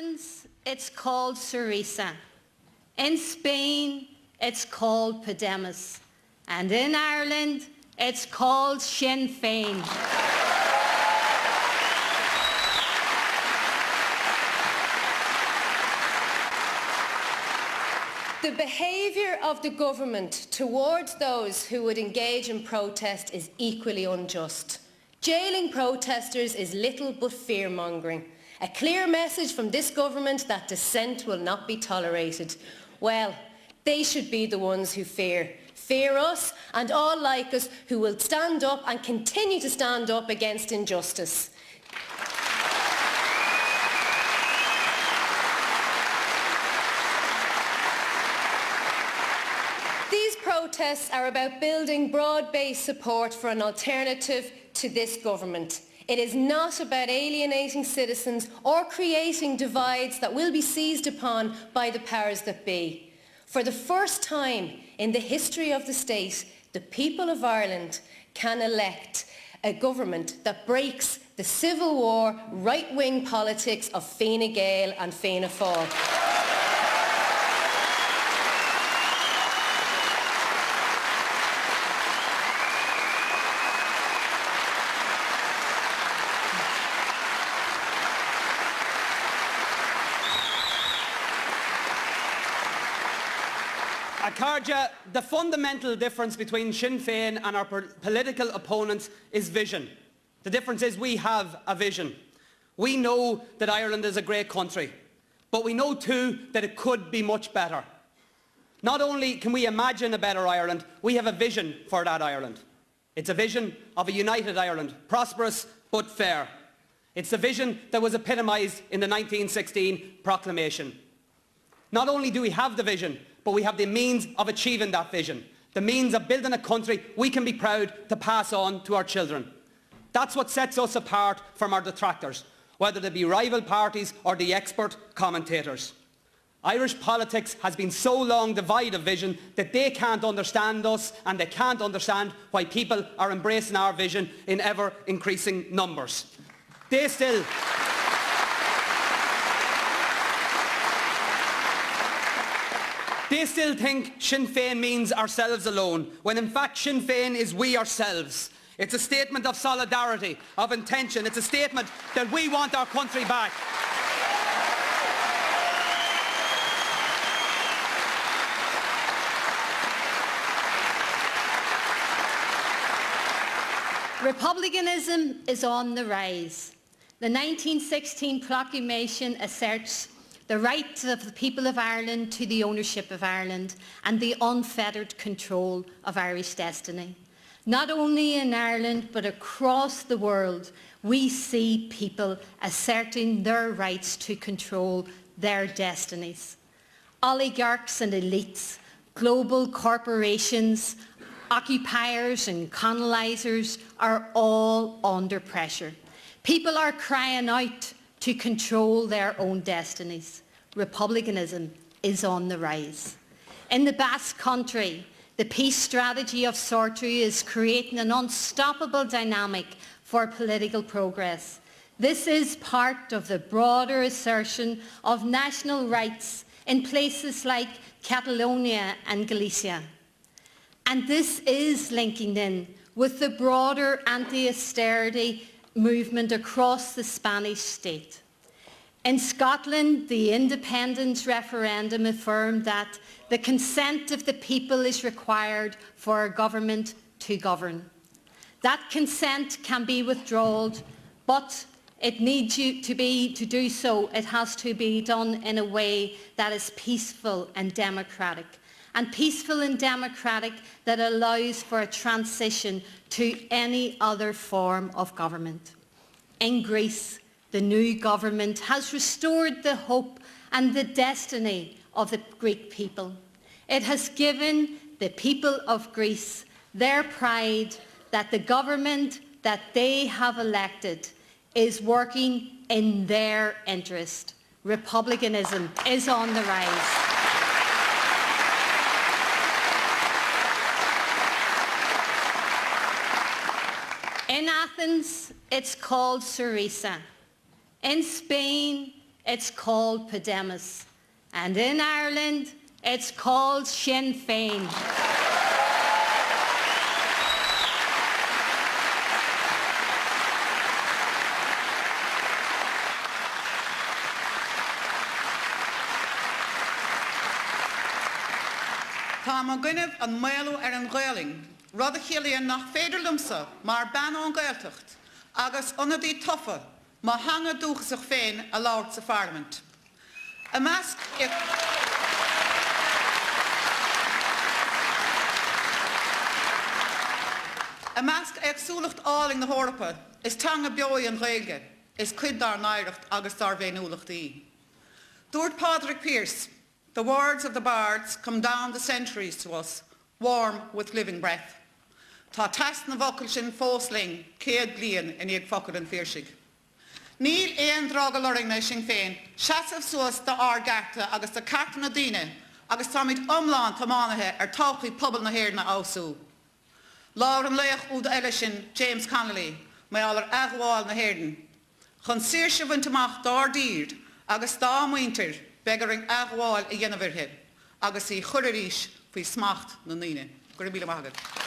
Athens, it's called Syriza. In Spain, it's called Podemos. And in Ireland, it's called Sinn Féin. The behaviour of the government towards those who would engage in protest is equally unjust. Jailing protesters is little but fear-mongering. A clear message from this government that dissent will not be tolerated. Well, they should be the ones who fear. Fear us and all like us who will stand up and continue to stand up against injustice. These protests are about building broad-based support for an alternative to this government. It is not about alienating citizens or creating divides that will be seized upon by the powers that be. For the first time in the history of the state, the people of Ireland can elect a government that breaks the Civil War right-wing politics of Fine Gael and Fianna Fáil. Carja, the fundamental difference between Sinn Féin and our political opponents is vision. The difference is we have a vision. We know that Ireland is a great country, but we know too that it could be much better. Not only can we imagine a better Ireland, we have a vision for that Ireland. It's a vision of a united Ireland, prosperous but fair. It's the vision that was epitomised in the 1916 proclamation. Not only do we have the vision, but we have the means of achieving that vision, the means of building a country we can be proud to pass on to our children. That's what sets us apart from our detractors, whether they be rival parties or the expert commentators. Irish politics has been so long devoid of vision that they can't understand us and they can't understand why people are embracing our vision in ever-increasing numbers. They still think Sinn Féin means ourselves alone, when in fact Sinn Féin is we ourselves. It's a statement of solidarity, of intention. It's a statement that we want our country back. Republicanism is on the rise. The 1916 proclamation asserts the right of the people of Ireland to the ownership of Ireland and the unfettered control of Irish destiny. Not only in Ireland but across the world, we see people asserting their rights to control their destinies. Oligarchs and elites, global corporations, occupiers and colonisers are all under pressure. People are crying out to control their own destinies. Republicanism is on the rise. In the Basque Country, the peace strategy of Sortu is creating an unstoppable dynamic for political progress. This is part of the broader assertion of national rights in places like Catalonia and Galicia. And this is linking in with the broader anti-austerity movement across the Spanish state. In Scotland, the independence referendum affirmed that the consent of the people is required for a government to govern. That consent can be withdrawn, but it needs to do so, it has to be done in a way that is peaceful and democratic. And peaceful and democratic that allows for a transition to any other form of government. In Greece, the new government has restored the hope and the destiny of the Greek people. It has given the people of Greece their pride that the government that they have elected is working in their interest. Republicanism is on the rise. In Athens, it's called Syriza. In Spain, it's called Podemos. And in Ireland, it's called Sinn Féin. Tá má gcuineh an mailú an Ghaeilling, rud a chiallaíonn nach féidir lumsa mar ban an Gaeltacht, agus ionadaí tofa má hanga dúchasach féin a labhairt sa Parliament. A measc agsúlacht áling na Hórapa is tanga beoí an Ghaeilge, is cuid dar naireacht agus dar bhéanúlachtaí. Dúirt Padraig Pearse, the words of the bards come down the centuries to us, warm with living breath. Tá tas na bhocail sin fósling, céad bliain in iag focail an fíorsaigh. Níl éon drog a loring na Sinn Féin, seasamh suas de árgarta agus de carta na daoine, agus táid omláin tamánathe táchaí pobl na hhéir na ású. Láir an léach úd eile sin James Connolly, mé allar aghbháil na hhéirden. Chun saoirse bhaintach dar dír agus dá muintir begaring aghbháil I dhéanamh irthe, agus I chuir arís faoi smacht na naoine. Gur míle maithagad.